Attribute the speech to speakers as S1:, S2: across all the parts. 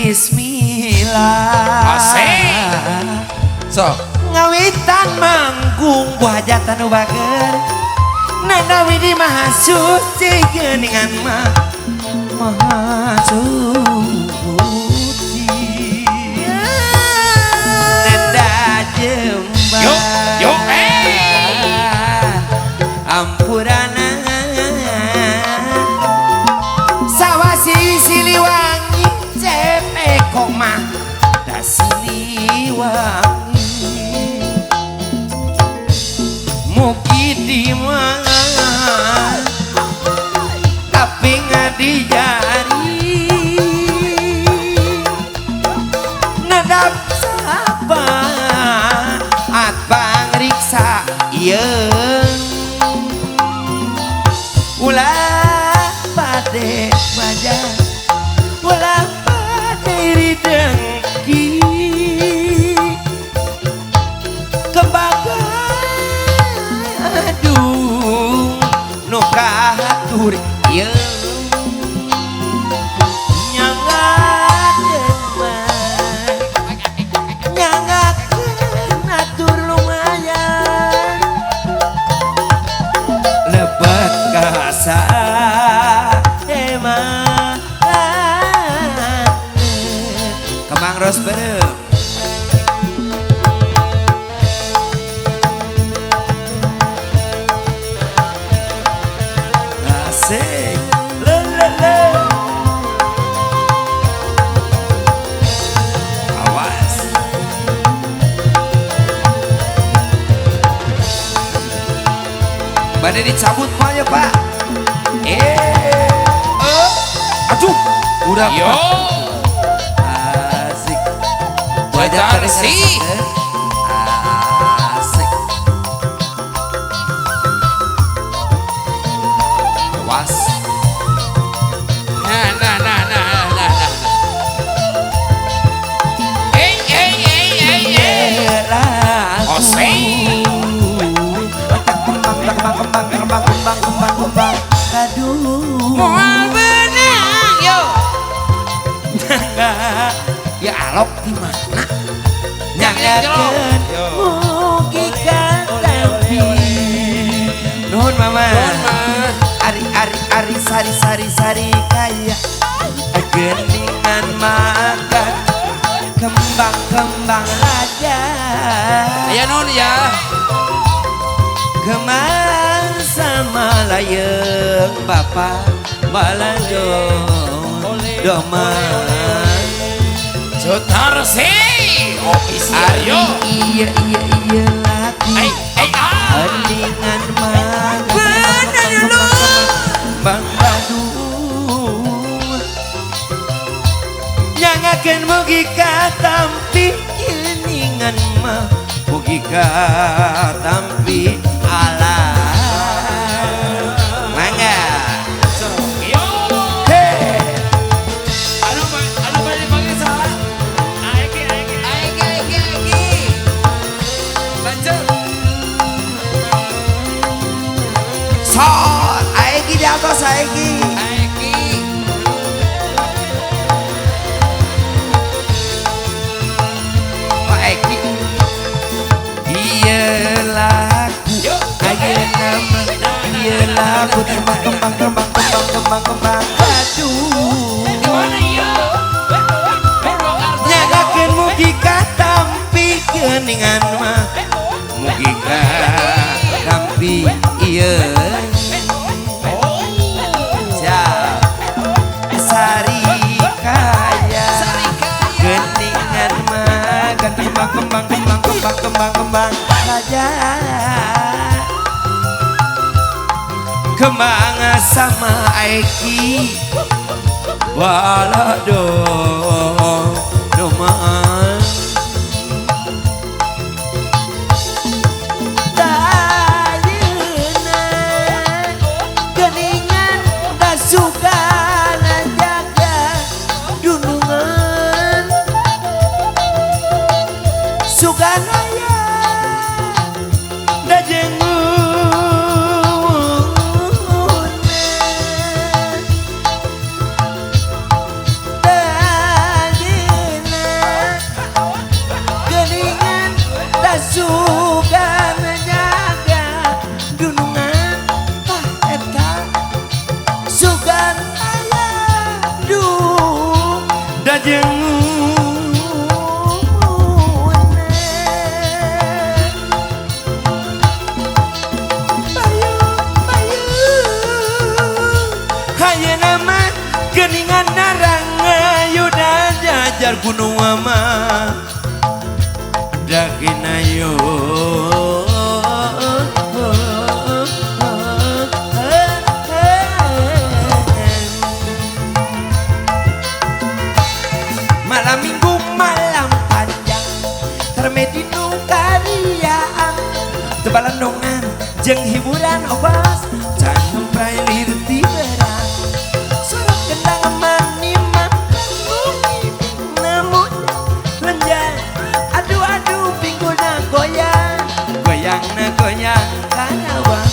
S1: Bismillah.
S2: Asik.
S1: So ngawitan manggung wajatan ubager nanda widi maha suci geningan maha suci nanda jembar
S2: yuk
S1: ampurana sawasi siliwangi cepe koma da siliwangi mugi dimana tapi ngadi jari nadap sapa at pangriksa yeung ulah pade wajah ulah pade ridengki nukahatur yeung nyangakeun atur lumayan lebet kasa emang kembang ros berem asik lelele awas badai dicabut ya pak aduh udah
S2: yo
S1: asik
S2: wajar sih
S1: asik awas kembang aduh
S2: moal benang yo
S1: nyangga ya alok di mana nyanggakeun mugi katampi nuhun mama ari sari kaya geningan makan kembang aja
S2: ya nun ya
S1: kemang sama layeng bapak balanjong doman
S2: Sutar sih ofisial yo
S1: iya lagi Aningan makan
S2: bener lu
S1: Bang Badung nyangakeun mugi katampi geningan mah mugi katampi alah mangga
S2: yo anu balik salah aiki bancur
S1: so aiki di atas aiki Pak Eki iya laku ayo nama iya laku kembang aduh
S2: dimana yo
S1: nyagakeun mugi katampi geuningan mah mugi katampi ieu siap sari kaya geuningan mah kembang saja kembang sama Aiki balado doman tayuna geningan tak suka jaga dunungan suka naya da jengun Geningan narang ayunan jajar gunung ama dakin ayo malam minggu malam panjang termedinu kariaan tebalan dongan jeng hiburan obas jangan prailir tiberang surat kendang manima namun lenjang aduh aduh pinggulna goyang goyang na goyang karawang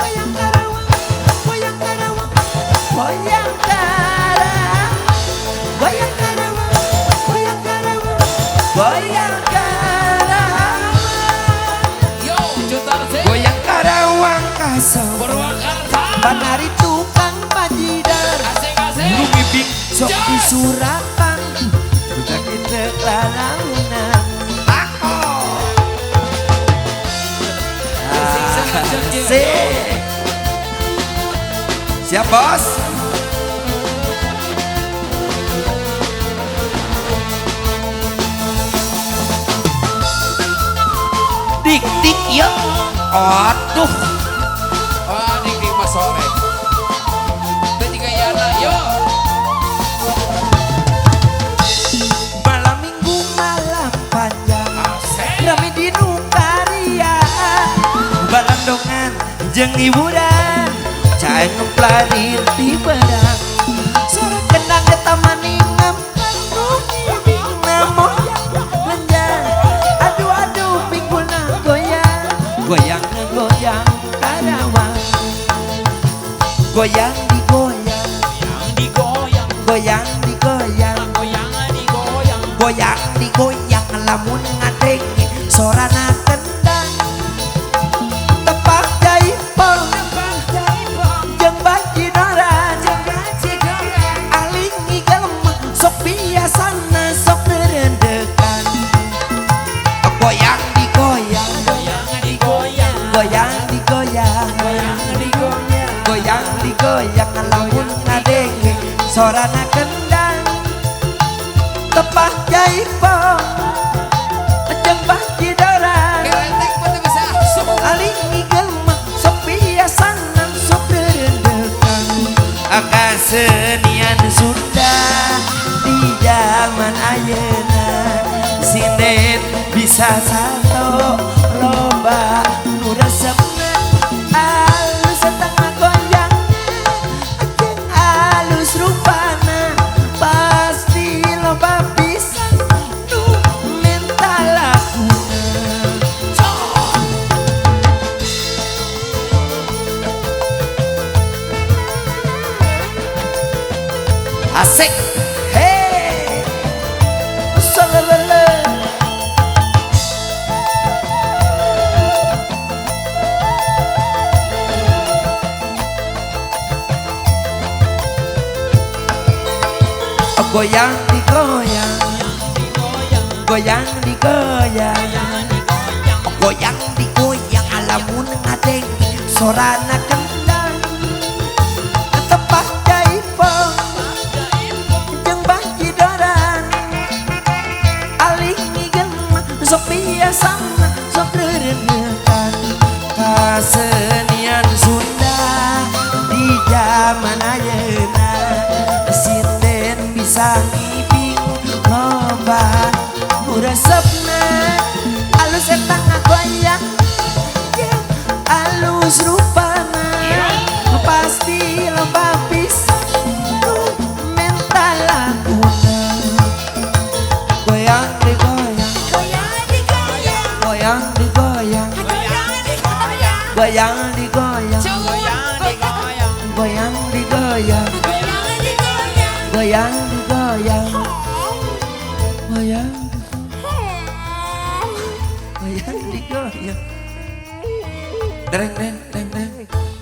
S1: goyang karawang goyang karawang goyang karawang goyang karawang goyang karawang goyang karawang
S2: Yo, Jutar sih.
S1: goyang karawang kasau
S2: Purwakarta.
S1: banari tukang pajidar
S2: Asik-asik.
S1: Guru bibing sok disurapan kita kita lalaunan Asik. Siap bos? Dik dik ya. Aduh.
S2: Wah, dik mas sore. Ketiga Yana, yo.
S1: Malam minggu malam panjang
S2: Asik.
S1: rame di Nukaria balandongan jeung hiburan caen ngeplarir di berang suara kendang di taman ingam namun lenjang aduh aduh pinggulna goyang goyang goyang karawang goyang digoyang
S2: Yang digoyang,
S1: goyang digoyang
S2: goyang digoyang.
S1: goyang digoyang lamun ngadeng sorana kendang tepak jaipong jeung baji dora aling ngigem sok biasana sok nerendekan goyang digoyang
S2: Goyang digoyang,
S1: goyang digoyang
S2: goyang digoyang.
S1: goyang digoyang lamun ngadeng sorana kendang tepak jaipong jeung baji dora
S2: Kerentek pati bisa asup.
S1: aling ngigem sok biasana sok nerendekan kasenian Sunda di zaman ayeuna sinden bisa sato loba nu resepna alus setengah goyang jeung alus rupana pasti loba pisan nu mental lakuna asik hei salala goyang digoyang goyang digoyang goyang digoyang alamun ngadeng sorana kendang tepak jaipong jeung baji doran aling ngigem sok biasana sok rereneukan kasenian Sunda di zaman ayeuna sinden bisa ngibing loba nu resepna alus eta ngagoyang jeung alus rupana pasti loba pisan nu mental lakuna goyang digoyang goyang digoyang goyang digoyang goyang digoyang goyang digoyang goyang goyang digoyang dereng dereng dereng dereng